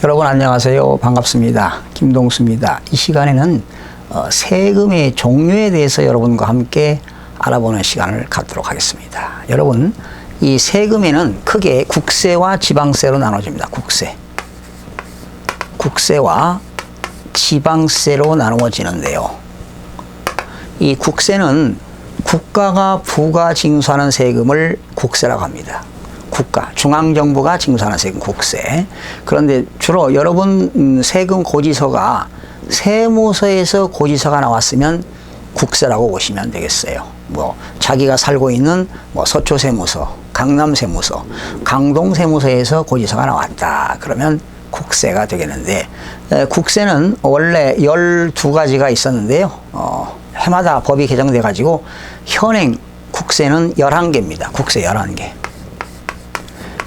여러분 안녕하세요. 반갑습니다. 김동수입니다. 이 시간에는 세금의 종류에 대해서 여러분과 함께 알아보는 시간을 갖도록 하겠습니다. 여러분, 이 세금에는 크게 국세와 지방세로 나눠집니다. 국세와 지방세로 나누어지는데요. 이 국세는 국가가 부과 징수하는 세금을 국세라고 합니다. 중앙정부가 징수하는 세금 국세. 그런데 주로 여러분 세금 고지서가 세무서에서 고지서가 나왔으면 국세라고 보시면 되겠어요. 자기가 살고 있는 서초세무서, 강남세무서, 강동세무서에서 고지서가 나왔다. 그러면 국세가 되겠는데, 국세는 원래 12가지가 있었는데요. 해마다 법이 개정돼 가지고 현행 국세는 11개입니다. 국세 11개.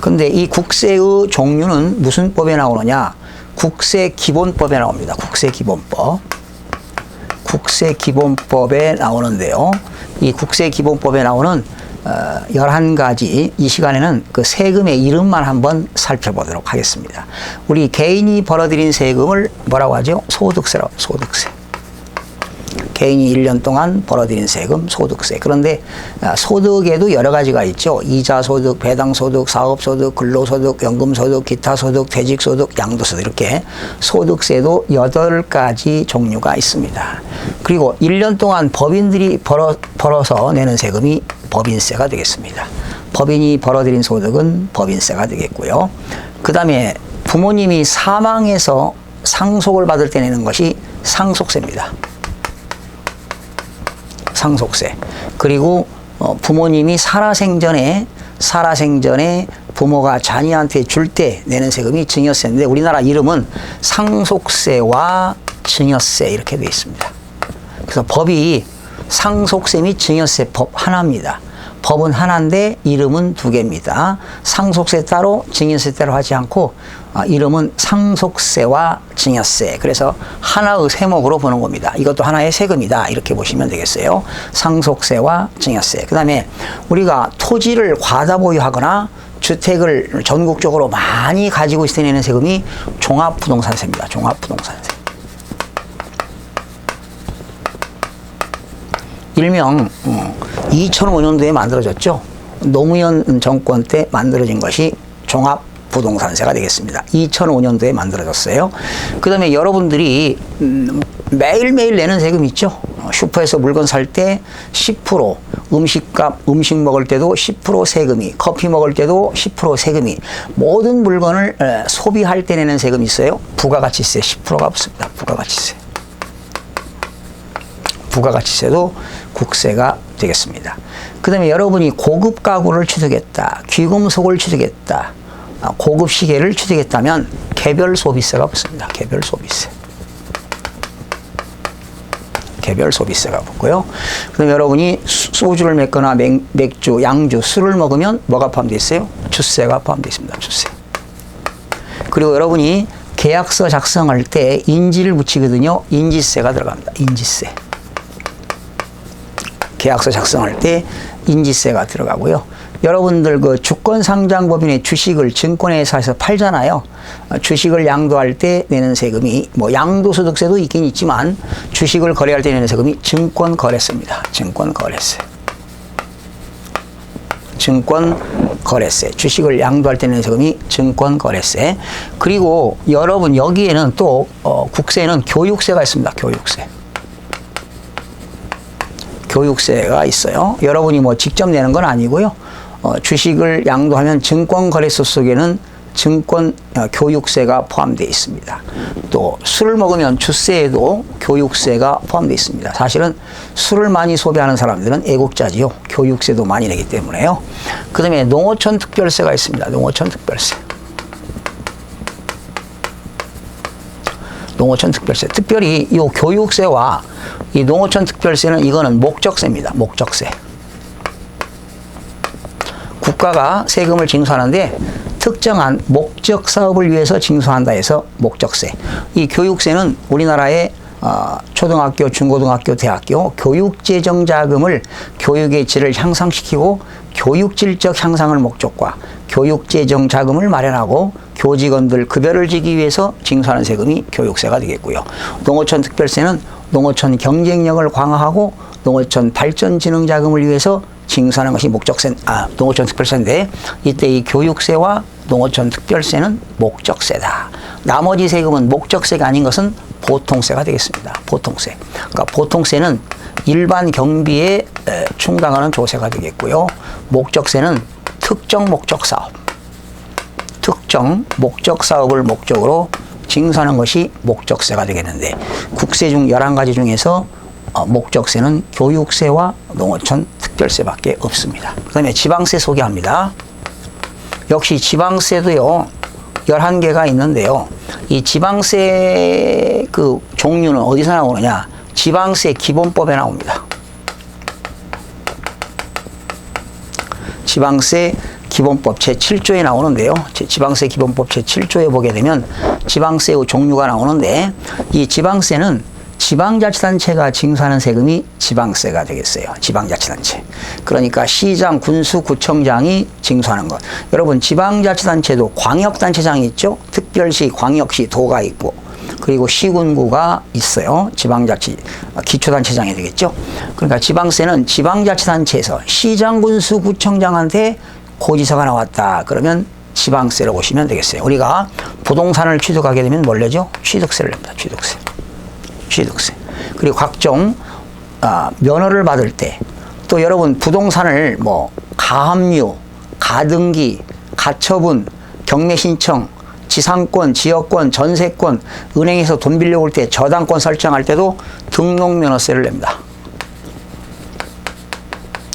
근데 이 국세의 종류는 무슨 법에 나오느냐? 국세기본법에 나옵니다. 국세기본법에 나오는데요. 이 국세기본법에 나오는 11가지, 이 시간에는 그 세금의 이름만 한번 살펴보도록 하겠습니다. 우리 개인이 벌어들인 세금을 뭐라고 하죠? 소득세라고. 소득세. 개인이 1년 동안 벌어들인 세금, 소득세. 그런데 소득에도 여러 가지가 있죠. 이자소득, 배당소득, 사업소득, 근로소득, 연금소득, 기타소득, 퇴직소득, 양도소득, 이렇게 소득세도 8가지 종류가 있습니다. 그리고 1년 동안 법인들이 벌어서 내는 세금이 법인세가 되겠습니다. 법인이 벌어들인 소득은 법인세가 되겠고요. 그 다음에 부모님이 사망해서 상속을 받을 때 내는 것이 상속세입니다. 상속세. 그리고 부모님이 살아생전에 부모가 자녀한테 줄 때 내는 세금이 증여세인데, 우리나라 이름은 상속세와 증여세 이렇게 되어 있습니다. 그래서 법이 상속세 및 증여세 법 하나입니다. 법은 하나인데 이름은 2개입니다. 상속세 따로 증여세 따로 하지 않고 이름은 상속세와 증여세. 그래서 하나의 세목으로 보는 겁니다. 이것도 하나의 세금이다. 이렇게 보시면 되겠어요. 상속세와 증여세. 그 다음에 우리가 토지를 과다 보유하거나 주택을 전국적으로 많이 가지고 있을 때 내는 세금이 종합부동산세입니다. 종합부동산세. 일명 2005년도에 만들어졌죠. 노무현 정권 때 만들어진 것이 종합부동산세가 되겠습니다. 2005년도에 만들어졌어요. 그 다음에 여러분들이 매일매일 내는 세금 있죠. 슈퍼에서 물건 살 때 10%, 음식 먹을 때도 10% 세금이, 커피 먹을 때도 10% 세금이, 모든 물건을 소비할 때 내는 세금이 있어요. 부가가치세 10%가 붙습니다. 부가가치세도 국세가 되겠습니다. 그 다음에 여러분이 고급 가구를 취득했다, 귀금속을 취득했다, 고급 시계를 취득했다면 개별 소비세가 붙습니다. 개별 소비세가 붙고요. 그다음에 여러분이 소주를 맺거나 맥주, 양주, 술을 먹으면 뭐가 포함되어 있어요? 주세가 포함되어 있습니다. 주세. 그리고 여러분이 계약서 작성할 때 인지를 붙이거든요. 인지세가 들어갑니다. 인지세. 계약서 작성할 때 인지세가 들어가고요. 여러분들 그 주권상장법인의 주식을 증권회사에서 팔잖아요. 주식을 양도할 때 내는 세금이 양도소득세도 있긴 있지만 주식을 거래할 때 내는 세금이 증권거래세입니다. 증권거래세. 주식을 양도할 때 내는 세금이 증권거래세. 그리고 여러분 여기에는 또 국세에는 교육세가 있습니다. 교육세가 있어요. 여러분이 직접 내는 건 아니고요. 주식을 양도하면 증권거래소 속에는 교육세가 포함되어 있습니다. 또 술을 먹으면 주세에도 교육세가 포함되어 있습니다. 사실은 술을 많이 소비하는 사람들은 애국자지요. 교육세도 많이 내기 때문에요. 그 다음에 농어촌 특별세가 있습니다. 농어촌 특별세. 특별히 이 교육세와 이 농어촌 특별세는 이거는 목적세입니다. 목적세. 국가가 세금을 징수하는데 특정한 목적 사업을 위해서 징수한다 해서 목적세. 이 교육세는 우리나라의 초등학교, 중고등학교, 대학교 교육재정 자금을 교육의 질을 향상시키고 교육질적 향상을 목적과 교육재정 자금을 마련하고 교직원들 급여를 지기 위해서 징수하는 세금이 교육세가 되겠고요. 농어촌 특별세는 농어촌 경쟁력을 강화하고 농어촌 발전진흥 자금을 위해서 징수하는 것이 농어촌 특별세인데, 이때 이 교육세와 농어촌 특별세는 목적세다. 나머지 세금은 목적세가 아닌 것은 보통세가 되겠습니다. 보통세. 그러니까 보통세는 일반 경비에 충당하는 조세가 되겠고요. 목적세는 특정 목적 사업을 목적으로 징수하는 것이 목적세가 되겠는데, 국세 중 11가지 중에서 목적세는 교육세와 농어촌 특별세밖에 없습니다. 그 다음에 지방세 소개합니다. 역시 지방세도요, 11개가 있는데요. 이 지방세 그 종류는 어디서 나오느냐? 지방세 기본법에 나옵니다. 지방세 기본법 제7조에 나오는데요. 지방세 기본법 제7조에 보게 되면 지방세의 종류가 나오는데, 이 지방세는 지방자치단체가 징수하는 세금이 지방세가 되겠어요. 지방자치단체. 그러니까 시장, 군수, 구청장이 징수하는 것. 여러분, 지방자치단체도 광역단체장이 있죠. 특별시, 광역시, 도가 있고, 그리고 시군구가 있어요. 지방자치, 기초단체장이 되겠죠. 그러니까 지방세는 지방자치단체에서 시장, 군수, 구청장한테 고지서가 나왔다 그러면 지방세로 보시면 되겠어요. 우리가 부동산을 취득하게 되면 뭘 내죠? 취득세를 냅니다. 취득세. 그리고 각종 면허를 받을 때, 또 여러분 부동산을 뭐 가압류, 가등기, 가처분, 경매신청, 지상권, 지역권, 전세권, 은행에서 돈 빌려올 때 저당권 설정할 때도 등록면허세를 냅니다.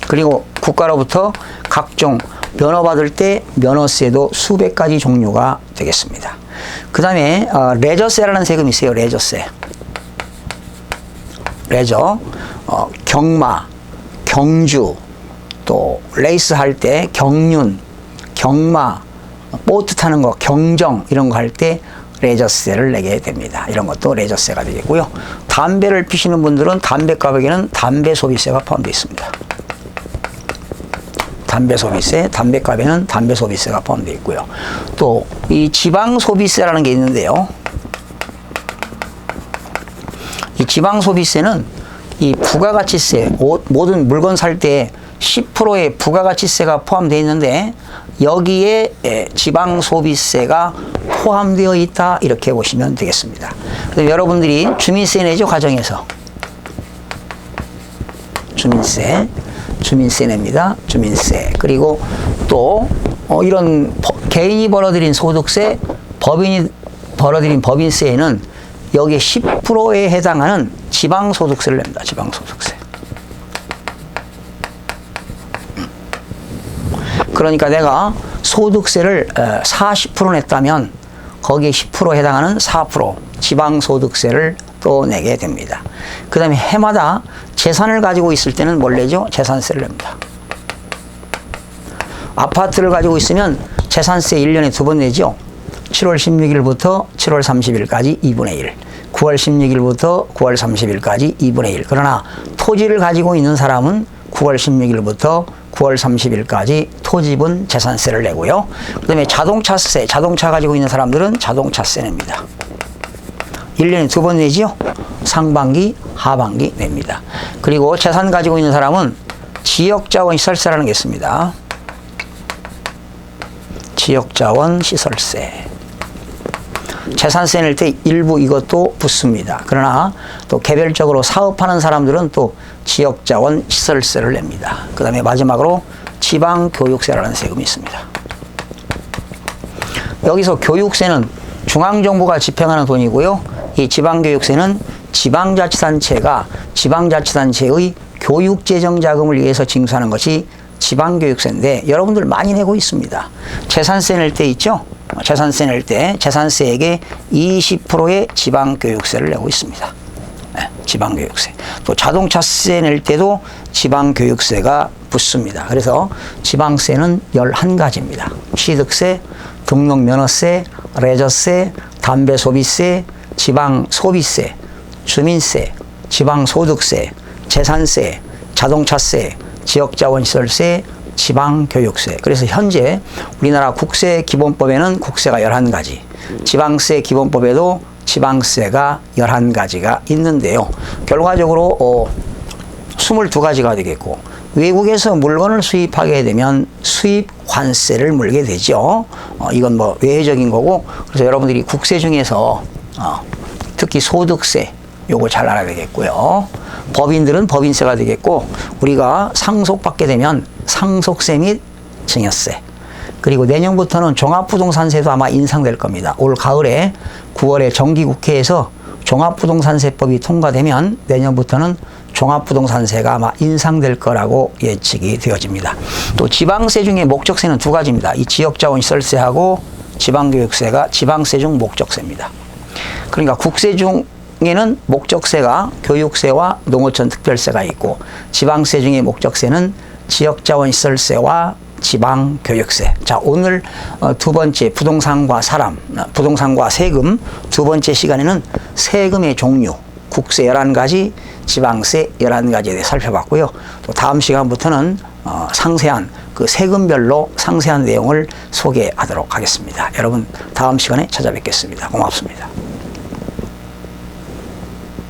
그리고 국가로부터 각종 면허 받을 때 면허세도 수백 가지 종류가 되겠습니다. 그 다음에 레저세라는 세금이 있어요. 레저세. 레저, 경마, 경주, 또 레이스 할 때 경륜, 경마, 보트 타는 거, 경정 이런 거 할 때 레저세를 내게 됩니다. 이런 것도 레저세가 되겠고요. 담배를 피시는 분들은 담배 가격에는 담배 소비세가 포함되어 있습니다. 담배 소비세, 담배값에는 담배 소비세가 포함되어 있고요. 또 이 지방 소비세라는 게 있는데요. 이 지방 소비세는 이 부가가치세, 모든 물건 살 때 10%의 부가가치세가 포함되어 있는데, 여기에 지방 소비세가 포함되어 있다 이렇게 보시면 되겠습니다. 그래서 여러분들이 주민세 내죠, 가정에서. 주민세 냅니다. 주민세. 그리고 또 이런 개인이 벌어들인 소득세, 법인이 벌어들인 법인세에는 여기에 10%에 해당하는 지방소득세를 냅니다. 지방소득세. 그러니까 내가 소득세를 40% 냈다면 거기에 10% 해당하는 4% 지방소득세를 또 내게 됩니다. 그 다음에 해마다 재산을 가지고 있을 때는 뭘 내죠? 재산세를 냅니다. 아파트를 가지고 있으면 재산세 1년에 2번 내죠. 7월 16일부터 7월 30일까지 2분의 1, 9월 16일부터 9월 30일까지 2분의 1. 그러나 토지를 가지고 있는 사람은 9월 16일부터 9월 30일까지 토지분 재산세를 내고요. 그 다음에 자동차세, 자동차 가지고 있는 사람들은 자동차세 냅니다. 1년에 2번 내지요. 상반기, 하반기 냅니다. 그리고 재산 가지고 있는 사람은 지역자원 시설세라는 게 있습니다. 지역자원 시설세. 재산세 낼 때 일부 이것도 붙습니다. 그러나 또 개별적으로 사업하는 사람들은 또 지역자원 시설세를 냅니다. 그 다음에 마지막으로 지방교육세라는 세금이 있습니다. 여기서 교육세는 중앙정부가 집행하는 돈이고요. 이 지방교육세는 지방자치단체가 지방자치단체의 교육재정자금을 위해서 징수하는 것이 지방교육세인데, 여러분들 많이 내고 있습니다. 재산세 낼 때 있죠? 재산세 낼 때 재산세액의 20%의 지방교육세를 내고 있습니다. 네, 지방교육세. 또 자동차세 낼 때도 지방교육세가 붙습니다. 그래서 지방세는 11가지입니다. 취득세, 등록면허세, 레저세, 담배소비세, 지방소비세, 주민세, 지방소득세, 재산세, 자동차세, 지역자원시설세, 지방교육세. 그래서 현재 우리나라 국세기본법에는 국세가 11가지, 지방세 기본법에도 지방세가 11가지가 있는데요. 결과적으로 22가지가 되겠고, 외국에서 물건을 수입하게 되면 수입 관세를 물게 되죠. 이건 뭐 외회적인 거고, 그래서 여러분들이 국세 중에서 특히 소득세 요거 잘 알아야 되겠고요. 법인들은 법인세가 되겠고, 우리가 상속받게 되면 상속세 및 증여세, 그리고 내년부터는 종합부동산세도 아마 인상될 겁니다. 올 가을에 9월에 정기국회에서 종합부동산세법이 통과되면 내년부터는 종합부동산세가 아마 인상될 거라고 예측이 되어집니다. 또 지방세 중에 목적세는 2가지입니다. 이 지역자원시설세하고 지방교육세가 지방세 중 목적세입니다. 그러니까 국세 중에는 목적세가 교육세와 농어촌 특별세가 있고, 지방세 중에 목적세는 지역자원시설세와 지방교육세. 자, 오늘 2번째 부동산과 사람, 부동산과 세금 2번째 시간에는 세금의 종류, 국세 11가지, 지방세 11가지에 대해 살펴봤고요. 또 다음 시간부터는 상세한 그 세금별로 상세한 내용을 소개하도록 하겠습니다. 여러분 다음 시간에 찾아뵙겠습니다. 고맙습니다.